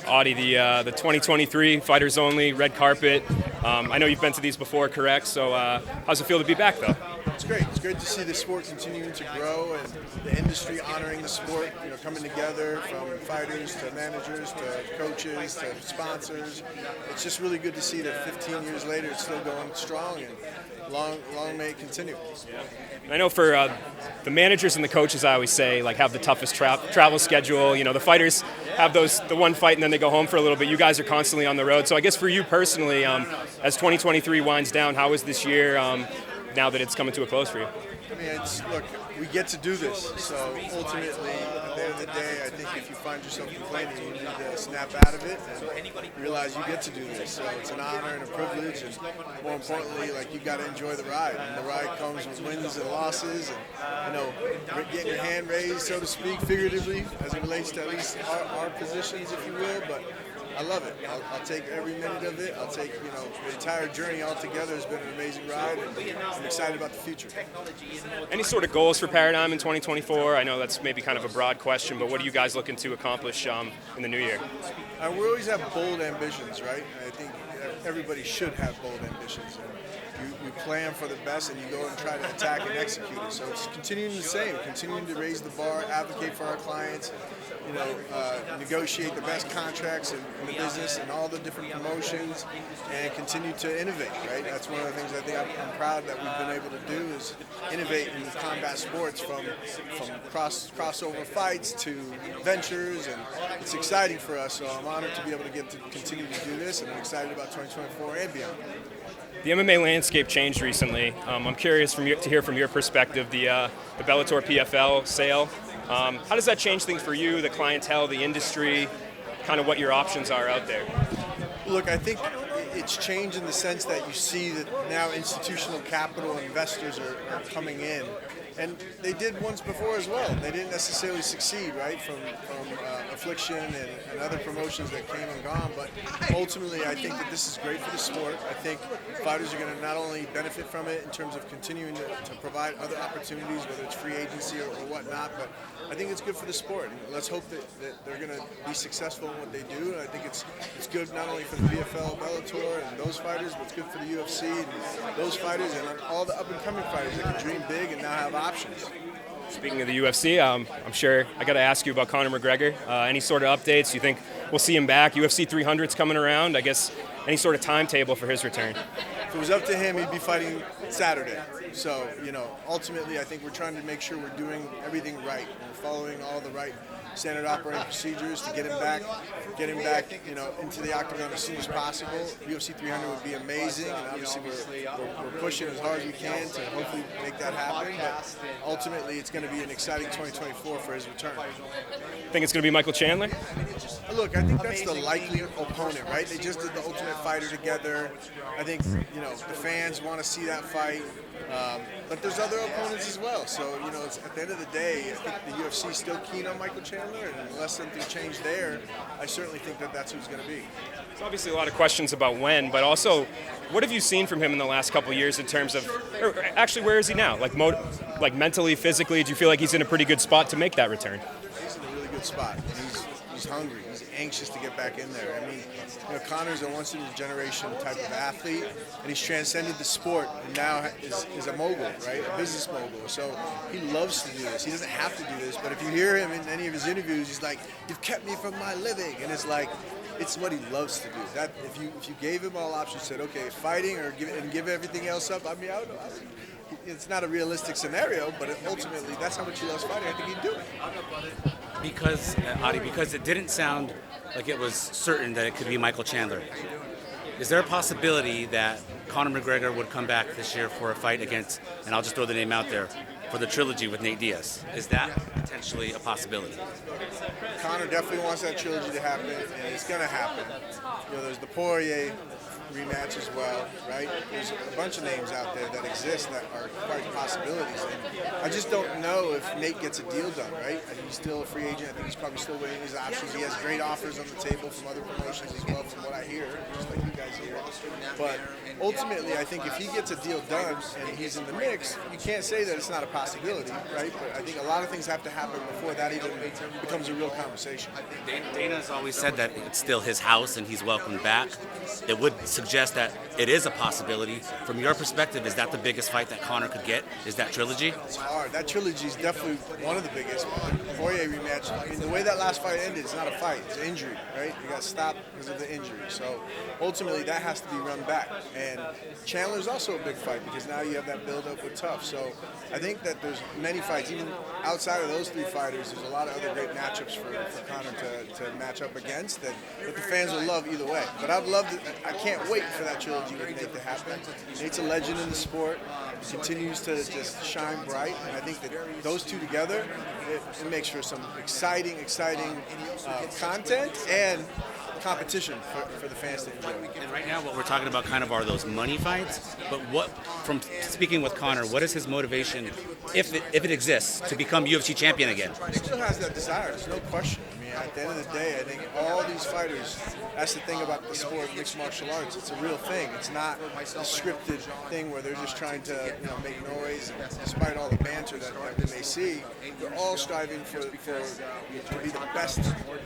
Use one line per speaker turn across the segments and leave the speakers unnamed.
Audie, the 2023 Fighters Only red carpet. I know you've been to these before, correct? So how's it feel to be back, though?
It's great. It's great to see the sport continuing to grow and the industry honoring the sport, coming together from fighters to managers to coaches to sponsors. It's just really good to see that 15 years later it's still going strong and long may it continue.
And I know for the managers and the coaches, I always say, have the toughest travel schedule. The fighters have the one fight and then they go home for a little bit. You guys are constantly on the road. So I guess for you personally, as 2023 winds down, how is this year now that it's coming to a close for you?
I mean, look, we get to do this. So ultimately, at the end of the day, I think if you find yourself complaining, you need to snap out of it and realize you get to do this. So it's an honor and a privilege, and more importantly, you got to enjoy the ride. And the ride comes with wins and losses, and getting your hand raised, so to speak, figuratively, as it relates to at least our positions, if you will. But I love it. I'll take every minute of it. I'll take, the entire journey altogether has been an amazing ride, and I'm excited about the future.
Any sort of goals for Paradigm in 2024? I know that's maybe kind of a broad question, but what are you guys looking to accomplish in the new year?
We always have bold ambitions, right? And I think everybody should have bold ambitions. And you plan for the best, and you go and try to attack and execute it. So it's continuing the same, continuing to raise the bar, advocate for our clients, negotiate the best contracts in the business and all the different promotions, and continue to innovate, right? That's one of the things I think I'm proud that we've been able to do is innovate in combat sports from crossover fights to ventures, and it's exciting for us. So I'm honored to be able to get to continue to do this, and I'm excited about 2024 and beyond.
The MMA landscape changed recently. I'm curious to hear from your perspective, the Bellator PFL sale. How does that change things for you, the clientele, the industry, kind of what your options are out there?
Look, I think it's changed in the sense that you see that now institutional capital investors are coming in. And they did once before as well. They didn't necessarily succeed, right, from Affliction and other promotions that came and gone. But ultimately, I think that this is great for the sport. I think fighters are going to not only benefit from it in terms of continuing to provide other opportunities, whether it's free agency or whatnot, but I think it's good for the sport. And let's hope that they're going to be successful in what they do. And I think it's good not only for the PFL, Bellator, and those fighters, but it's good for the UFC and those fighters and all the up-and-coming fighters that can dream big and now have options.
Speaking of the UFC, I'm sure I got to ask you about Conor McGregor. Any sort of updates? You think we'll see him back? UFC 300's coming around. I guess any sort of timetable for his return?
If it was up to him, he'd be fighting Saturday. So, ultimately, I think we're trying to make sure we're doing everything right. We're following all the right standard operating procedures to get him back, into the octagon as soon as possible. UFC 300 would be amazing, and obviously we're pushing as hard as we can to hopefully make that happen. But ultimately, it's going to be an exciting 2024 for his return.
Think it's going to be Michael Chandler?
Look, I think that's the likely opponent, right? They just did the Ultimate Fighter together. I think, the fans want to see that fight. But there's other opponents as well. So, it's, at the end of the day, I think the UFC is still keen on Michael Chandler, and unless something changed there, I certainly think that that's who it's going to be.
There's obviously a lot of questions about when, but also, what have you seen from him in the last couple of years in terms of, or actually, where is he now? Like mentally, physically, do you feel like he's in a pretty good spot to make that return?
He's in a really good spot. He's hungry. He's anxious to get back in there. I mean, Conor's a once-in-a-generation type of athlete, and he's transcended the sport and now is a mogul, right? A business mogul. So he loves to do this. He doesn't have to do this, but if you hear him in any of his interviews, he's like, "You've kept me from my living," and it's like, it's what he loves to do. That if you gave him all options, said, "Okay, fighting or give everything else up," I mean, it's not a realistic scenario, but ultimately that's how much he loves fighting. I think he'd do it.
Because it didn't sound like it was certain that it could be Michael Chandler. Is there a possibility that Conor McGregor would come back this year for a fight against, and I'll just throw the name out there, for the trilogy with Nate Diaz? Is that potentially a possibility?
Conor definitely wants that trilogy to happen, and it's going to happen. There's the Poirier rematch as well, right? There's a bunch of names out there that exist that are quite possibilities. And I just don't know if Nate gets a deal done, right? I think he's still a free agent. I think he's probably still weighing his options. He has great offers on the table from other promotions as well, from what I hear, just like you guys hear. But ultimately, I think if he gets a deal done and he's in the mix, you can't say that it's not a possibility, right? But I think a lot of things have to happen before that even becomes a real conversation. motivation.
Dana's always said that it's still his house and he's welcomed back. It would suggest that it is a possibility. From your perspective, is that the biggest fight that Conor could get? Is that trilogy?
It's hard. That trilogy is definitely one of the biggest. Poirier rematch. I mean, the way that last fight ended, it's not a fight. It's an injury, right? You got stopped because of the injury. So ultimately, that has to be run back. And Chandler's also a big fight because now you have that build-up with Tough. So I think that there's many fights, even outside of those three fighters, there's a lot of other great matchups for Conor to match up against that the fans will love either way. But I can't wait for that trilogy with Nate to happen. Nate's a legend in the sport. He continues to just shine bright, and I think that those two together, it makes for some exciting content and competition for the fans to enjoy.
And right now, what we're talking about kind of are those money fights. But from speaking with Conor, what is his motivation, if it exists, to become UFC champion again?
He still has that desire. There's no question. I mean, at the end of the day, I think all these fighters. That's the thing about the sport of mixed martial arts. It's a real thing. It's not a scripted thing where they're just trying to make noise. And despite all the banter that we may see, they're all striving to be the best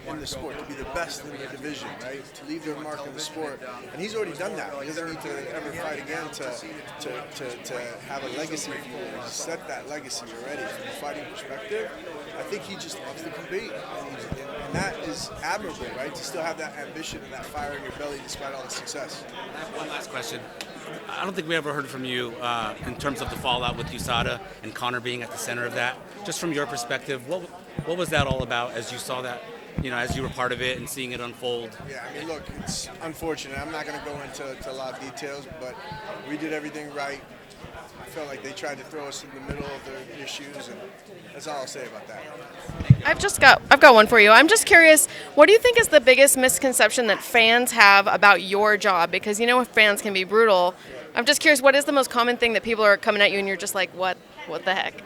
in the sport, to be the best in the division, right? To leave their mark in the sport. And he's already done that. He doesn't need to ever fight again to have a legacy, if you will. He's set that legacy already. From a fighting perspective, I think he just loves to compete. And that is admirable, right? To still have that ambition and that fire in your belly despite all the success.
I have one last question. I don't think we ever heard from you in terms of the fallout with USADA and Conor being at the center of that. Just from your perspective, what was that all about as you saw that, as you were part of it and seeing it unfold?
Yeah, I mean, look, it's unfortunate. I'm not going to go into a lot of details, but we did everything right. I felt like they tried to throw us in the middle of their issues, and that's all I'll say about that.
I've got one for you. I'm just curious, what do you think is the biggest misconception that fans have about your job? Because fans can be brutal. I'm just curious, what is the most common thing that people are coming at you and you're just like, what the heck?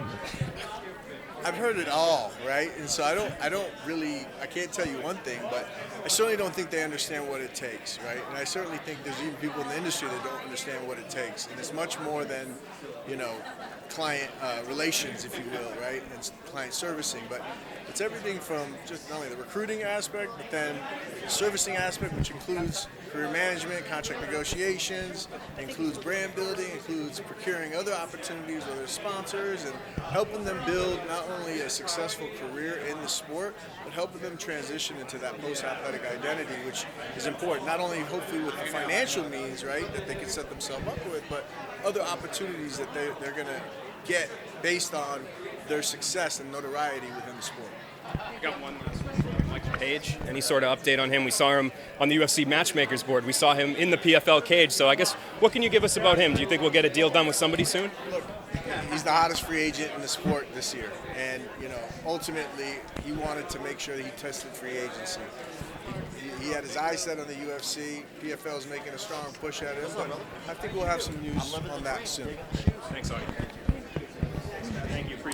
I've heard it all, right? And so I can't tell you one thing, but I certainly don't think they understand what it takes, right? And I certainly think there's even people in the industry that don't understand what it takes. And it's much more than, client relations, if you will, right? And client servicing, but it's everything from just not only the recruiting aspect, but then the servicing aspect, which includes career management, contract negotiations, includes brand building, includes procuring other opportunities, whether it's sponsors, and helping them build not only a successful career in the sport, but helping them transition into that post-athletic identity, which is important, not only hopefully with the financial means, right, that they can set themselves up with, but other opportunities that they're going to get based on their success and notoriety within the sport.
We've got one last one from Venom Page. Any sort of update on him? We saw him on the UFC Matchmakers board. We saw him in the PFL cage. So I guess, what can you give us about him? Do you think we'll get a deal done with somebody soon?
Look, he's the hottest free agent in the sport this year. And, ultimately, he wanted to make sure that he tested free agency. He had his eyes set on the UFC. PFL is making a strong push at him. But I think we'll have some news on that soon.
Thanks, Audie. Thank you.